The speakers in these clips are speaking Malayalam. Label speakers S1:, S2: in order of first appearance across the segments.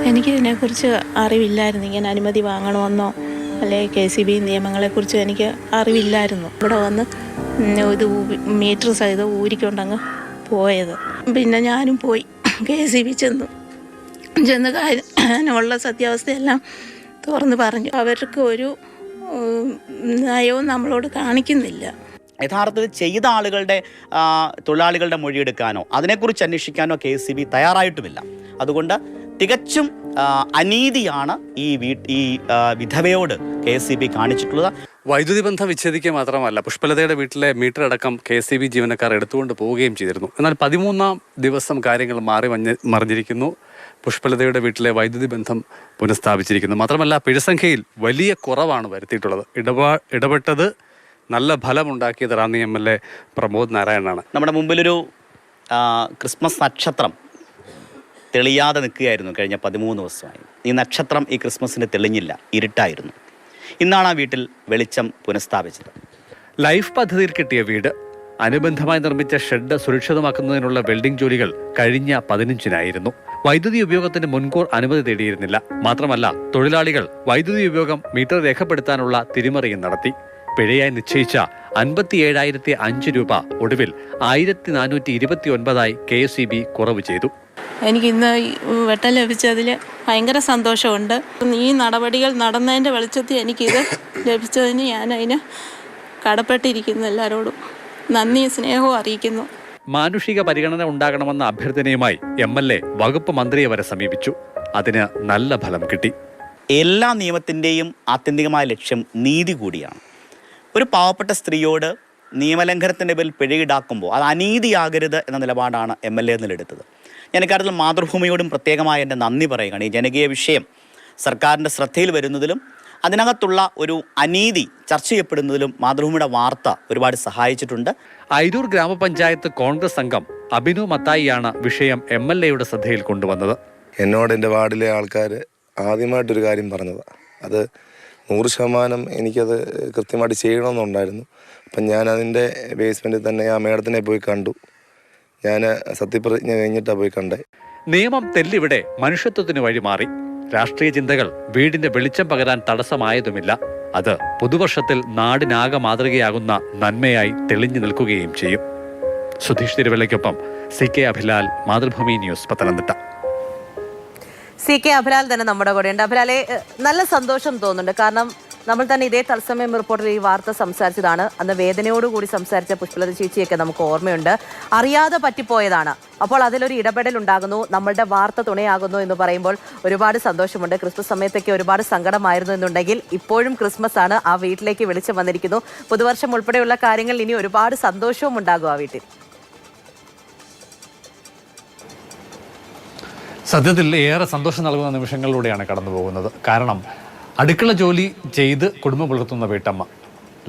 S1: എനിക്കിതിനെക്കുറിച്ച് അറിവില്ലായിരുന്നു. ഇങ്ങനെ അനുമതി വാങ്ങണമെന്നോ അല്ലെങ്കിൽ KCB നിയമങ്ങളെക്കുറിച്ച് എനിക്ക് അറിവില്ലായിരുന്നു. ഇവിടെ വന്ന് ഇത് മീറ്റർ സഹിതം ഊരിക്കൊണ്ടങ്ങ് പോയത്. പിന്നെ ഞാനും പോയി KCB ചെന്ന് കാര്യമുള്ള സത്യാവസ്ഥയെല്ലാം തുറന്ന് പറഞ്ഞു. അവർക്ക് ഒരു നയവും നമ്മളോട് കാണിക്കുന്നില്ല.
S2: യഥാർത്ഥത്തിൽ ചെയ്ത ആളുകളുടെ തൊഴിലാളികളുടെ മൊഴിയെടുക്കാനോ അതിനെക്കുറിച്ച് അന്വേഷിക്കാനോ KCB തയ്യാറായിട്ടുമില്ല. അതുകൊണ്ട് തികച്ചും അനീതിയാണ് ഈ വിധവയോട് KCB കാണിച്ചിട്ടുള്ളത്.
S3: വൈദ്യുതി ബന്ധം വിച്ഛേദിക്കുക മാത്രമല്ല, പുഷ്പലതയുടെ വീട്ടിലെ മീറ്റർ അടക്കം KCB ജീവനക്കാർ എടുത്തുകൊണ്ട് പോവുകയും ചെയ്തിരുന്നു. എന്നാൽ 13-ാം ദിവസം കാര്യങ്ങൾ മറിഞ്ഞിരിക്കുന്നു. പുഷ്പലതയുടെ വീട്ടിലെ വൈദ്യുതി ബന്ധം പുനഃസ്ഥാപിച്ചിരിക്കുന്നു. മാത്രമല്ല, പിഴസംഖ്യയിൽ വലിയ കുറവാണ് വരുത്തിയിട്ടുള്ളത്. ഇടപെട്ടത് നല്ല ഫലമുണ്ടാക്കിയത് റാന്നി MLA പ്രമോദ് നാരായണനാണ്.
S2: നമ്മുടെ മുമ്പിലൊരു ക്രിസ്മസ് നക്ഷത്രം തെളിയാതെ നിൽക്കുകയായിരുന്നു കഴിഞ്ഞ 13 ദിവസമായി. ഈ നക്ഷത്രം ഈ ക്രിസ്മസിന് തെളിഞ്ഞില്ല, ഇരുട്ടായിരുന്നു. ഇന്നാണ് ആ വീട്ടിൽ വെളിച്ചം പുനഃസ്ഥാപിച്ചത്.
S3: ലൈഫ് പദ്ധതിയിൽ കിട്ടിയ വീട്, അനുബന്ധമായി നിർമ്മിച്ച ഷെഡ് സുരക്ഷിതമാക്കുന്നതിനുള്ള വെൽഡിംഗ് ജോലികൾ കഴിഞ്ഞ 15-നായിരുന്നു. വൈദ്യുതി ഉപയോഗത്തിന് മുൻകൂർ അനുമതി തേടിയിരുന്നില്ല. മാത്രമല്ല, തൊഴിലാളികൾ വൈദ്യുതി ഉപയോഗം മീറ്റർ രേഖപ്പെടുത്താനുള്ള തിരിമറിയും നടത്തി. പിഴയായി നിശ്ചയിച്ച 57,005 രൂപ ഒടുവിൽ 1,429 KCB കുറവ് ചെയ്തു.
S1: എനിക്കിന്ന് വെട്ടം ലഭിച്ചതിൽ ഭയങ്കര സന്തോഷമുണ്ട്. ഈ നടപടികൾ നടന്നതിൻ്റെ വെളിച്ചത്തിൽ എനിക്കിത് ലഭിച്ചതിന് ഞാൻ അതിന് കടപ്പെട്ടിരിക്കുന്നു. എല്ലാവരോടും നന്ദി സ്നേഹവും അറിയിക്കുന്നു.
S3: മാനുഷിക പരിഗണന ഉണ്ടാകണമെന്ന അഭ്യർത്ഥനയുമായി MLA വകുപ്പ് മന്ത്രിയെ വരെ സമീപിച്ചു. അതിന് നല്ല ഫലം കിട്ടി.
S2: എല്ലാ നിയമത്തിൻ്റെയും ആത്യന്തികമായ ലക്ഷ്യം നീതി കൂടിയാണ്. ഒരു പാവപ്പെട്ട സ്ത്രീയോട് നിയമലംഘനത്തിൻ്റെ പേരിൽ പിഴ ഈടാക്കുമ്പോൾ അത് അനീതിയാകരുത് എന്ന നിലപാടാണ് MLA നിലെടുത്തത്. ഞാൻ ഇക്കാര്യത്തിൽ മാതൃഭൂമിയോടും പ്രത്യേകമായി എൻ്റെ നന്ദി പറയുകയാണ്. ഈ ജനകീയ വിഷയം സർക്കാരിൻ്റെ ശ്രദ്ധയിൽ വരുന്നതിലും അതിനകത്തുള്ള ഒരു അനീതി ചർച്ച ചെയ്യപ്പെടുന്നതിലും മാതൃഭൂമിയുടെ വാർത്ത ഒരുപാട് സഹായിച്ചിട്ടുണ്ട്.
S3: അയിരൂർ ഗ്രാമപഞ്ചായത്ത് കോൺഗ്രസ് അംഗം അഭിനു മത്തായിയാണ് വിഷയം MLAയുടെ ശ്രദ്ധയിൽ കൊണ്ടുവന്നത്.
S4: എന്നോട് എൻ്റെ വാർഡിലെ ആൾക്കാർ ആദ്യമായിട്ടൊരു കാര്യം പറഞ്ഞതാണ്. അത് 100% എനിക്കത് കൃത്യമായിട്ട് ചെയ്യണമെന്നുണ്ടായിരുന്നു. അപ്പം ഞാൻ അതിൻ്റെ ബേസ്മെൻറ്റിൽ തന്നെ ആ മേഡത്തിനെ പോയി കണ്ടു. ഞാൻ സത്യപ്രതിജ്ഞ കഴിഞ്ഞിട്ടാണ് പോയി കണ്ടേ.
S3: നിയമം തെല്ലിവിടെ മനുഷ്യത്വത്തിന് വഴിമാറി. രാഷ്ട്രീയ ചിന്തകൾ വീടിന്റെ വെളിച്ചം പകരാൻ തടസ്സമായതുമില്ല. അത് പുതുവർഷത്തിൽ നാടിനാകെ മാതൃകയാകുന്ന നന്മയായി തെളിഞ്ഞു നിൽക്കുകയും ചെയ്യും. സുധീഷ് തിരുവല്ലയ്ക്കൊപ്പം CK Abhilal, Mathrubhumi news, Pathanamthitta.
S5: CK Abhilal തന്നെ നമ്മുടെ കൂടെയുണ്ട്. അഭിലാലെ, നല്ല സന്തോഷം തോന്നുന്നുണ്ട്. കാരണം നമ്മൾ തന്നെ ഇതേ തത്സമയം റിപ്പോർട്ടിൽ ഈ വാർത്ത സംസാരിച്ചതാണ്. അന്ന് വേദനയോടുകൂടി സംസാരിച്ച പുഷ്പലത ചേച്ചിയൊക്കെ നമുക്ക് ഓർമ്മയുണ്ട്. അറിയാതെ പറ്റിപ്പോയതാണ്. അപ്പോൾ അതിലൊരു ഇടപെടൽ ഉണ്ടാകുന്നു, നമ്മളുടെ വാർത്ത തുണയാകുന്നു എന്ന് പറയുമ്പോൾ ഒരുപാട് സന്തോഷമുണ്ട്. ക്രിസ്മസ് സമയത്തൊക്കെ ഒരുപാട് സങ്കടമായിരുന്നു എന്നുണ്ടെങ്കിൽ ഇപ്പോഴും ക്രിസ്മസ് ആണ്. ആ വീട്ടിലേക്ക് വെളിച്ചം വന്നിരിക്കുന്നു. പുതുവർഷം ഉൾപ്പെടെയുള്ള കാര്യങ്ങളിൽ ഇനി ഒരുപാട് സന്തോഷവും ഉണ്ടാകും ആ വീട്ടിൽ.
S3: സത്യത്തിൽ ഏറെ സന്തോഷം നൽകുന്ന നിമിഷങ്ങളിലൂടെയാണ് കടന്നു പോകുന്നത്. കാരണം അടുക്കള ജോലി ചെയ്ത് കുടുംബം പുലർത്തുന്ന വീട്ടമ്മ,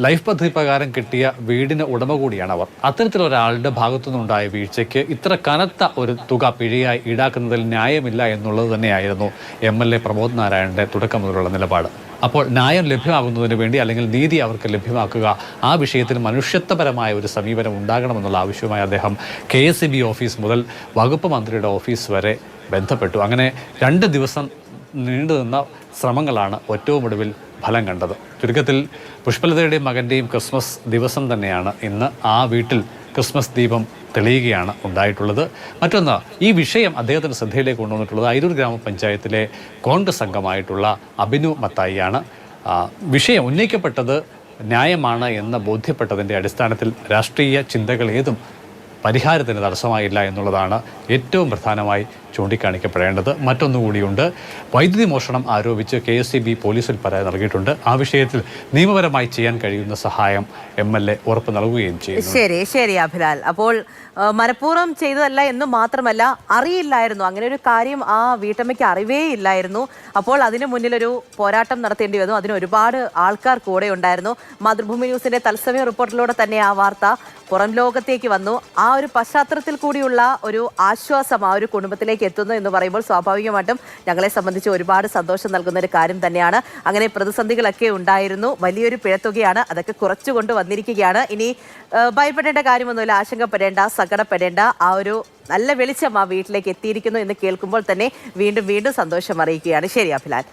S3: ലൈഫ് പദ്ധതി പ്രകാരം കിട്ടിയ വീടിന് ഉടമ കൂടിയാണ് അവർ. അത്തരത്തിലൊരാളുടെ ഭാഗത്തുനിന്നുണ്ടായ വീഴ്ചയ്ക്ക് ഇത്ര കനത്ത ഒരു തുക പിഴയായി ഈടാക്കുന്നതിൽ ന്യായമില്ല എന്നുള്ളത് തന്നെയായിരുന്നു MLA പ്രമോദ് നാരായണന്റെ തുടക്കം മുതലുള്ള നിലപാട്. അപ്പോൾ ന്യായം ലഭ്യമാകുന്നതിന് വേണ്ടി, അല്ലെങ്കിൽ നീതി അവർക്ക് ലഭ്യമാക്കുക, ആ വിഷയത്തിൽ മനുഷ്യത്വപരമായ ഒരു സമീപനം ഉണ്ടാകണമെന്നുള്ള ആവശ്യവുമായി അദ്ദേഹം KCB ഓഫീസ് മുതൽ വകുപ്പ് മന്ത്രിയുടെ ഓഫീസ് വരെ ബന്ധപ്പെട്ടു. അങ്ങനെ 2 ദിവസം നീണ്ടുനിന്ന ശ്രമങ്ങളാണ് ഏറ്റവും ഒടുവിൽ ഫലം കണ്ടത്. ചുരുക്കത്തിൽ പുഷ്പലതയുടെയും മകൻ്റെയും ക്രിസ്മസ് ദിവസം തന്നെയാണ് ഇന്ന്. ആ വീട്ടിൽ ക്രിസ്മസ് ദീപം തെളിയുകയാണ് ഉണ്ടായിട്ടുള്ളത്. മറ്റൊന്ന്, ഈ വിഷയം അദ്ദേഹത്തിൻ്റെ ശ്രദ്ധയിലേക്ക് കൊണ്ടുവന്നിട്ടുള്ളത് അയിരൂർ ഗ്രാമപഞ്ചായത്തിലെ കോൺഗ്രസ് അംഗമായിട്ടുള്ള അഭിനു മത്തായിയാണ്. വിഷയം ഉന്നയിക്കപ്പെട്ടത് ന്യായമാണ് എന്ന് ബോധ്യപ്പെട്ടതിൻ്റെ അടിസ്ഥാനത്തിൽ രാഷ്ട്രീയ ചിന്തകൾ ഏതും പരിഹാരത്തിന് തടസ്സമായില്ല എന്നുള്ളതാണ് ഏറ്റവും പ്രധാനമായി ചൂണ്ടിക്കാണിക്കപ്പെടേണ്ടത്. മറ്റൊന്നുകൂടിയുണ്ട്. വൈദ്യുതി മോഷണം ആരോപിച്ച് KCB പോലീസിൽ പരാതി നൽകിയിട്ടുണ്ട്. ആ വിഷയത്തിൽ നിയമപരമായി ചെയ്യാൻ കഴിയുന്ന സഹായം MLA ഉറപ്പ് നൽകുകയും ചെയ്യുന്നു.
S5: ശരി അഭിലാൽ. അപ്പോൾ മനഃപൂർവ്വം ചെയ്തതല്ല എന്ന് മാത്രമല്ല, അറിയില്ലായിരുന്നു, അങ്ങനെ ഒരു കാര്യം ആ വീട്ടമ്മയ്ക്ക് അറിവേ ഇല്ലായിരുന്നു. അപ്പോൾ അതിനു മുന്നിലൊരു പോരാട്ടം നടത്തേണ്ടി വന്നു. അതിന് ഒരുപാട് ആൾക്കാർ കൂടെ ഉണ്ടായിരുന്നു. മാതൃഭൂമി ന്യൂസിന്റെ തത്സമയ റിപ്പോർട്ടിലൂടെ തന്നെ ആ വാർത്ത പുറം ലോകത്തേക്ക് വന്നു. ആ ഒരു പശ്ചാത്തലത്തിൽ കൂടിയുള്ള ഒരു ആശ്വാസം ആ ഒരു കുടുംബത്തിലേക്ക് എത്തുന്നു എന്ന് പറയുമ്പോൾ സ്വാഭാവികമായിട്ടും ഞങ്ങളെ സംബന്ധിച്ച് ഒരുപാട് സന്തോഷം നൽകുന്ന ഒരു കാര്യം തന്നെയാണ്. അങ്ങനെ പ്രതിസന്ധികളൊക്കെ ഉണ്ടായിരുന്നു, വലിയൊരു പിഴത്തുകയാണ്, അതൊക്കെ കുറച്ചുകൊണ്ട് വന്നിരിക്കുകയാണ്. ഇനി ഭയപ്പെടേണ്ട കാര്യമൊന്നുമില്ല, ആശങ്കപ്പെടേണ്ട, സങ്കടപ്പെടേണ്ട. ആ ഒരു നല്ല വെളിച്ചം ആ വീട്ടിലേക്ക് എത്തിയിരിക്കുന്നു എന്ന് കേൾക്കുമ്പോൾ തന്നെ വീണ്ടും വീണ്ടും സന്തോഷം അറിയിക്കുകയാണ്. ശരി അഭിലാൽ.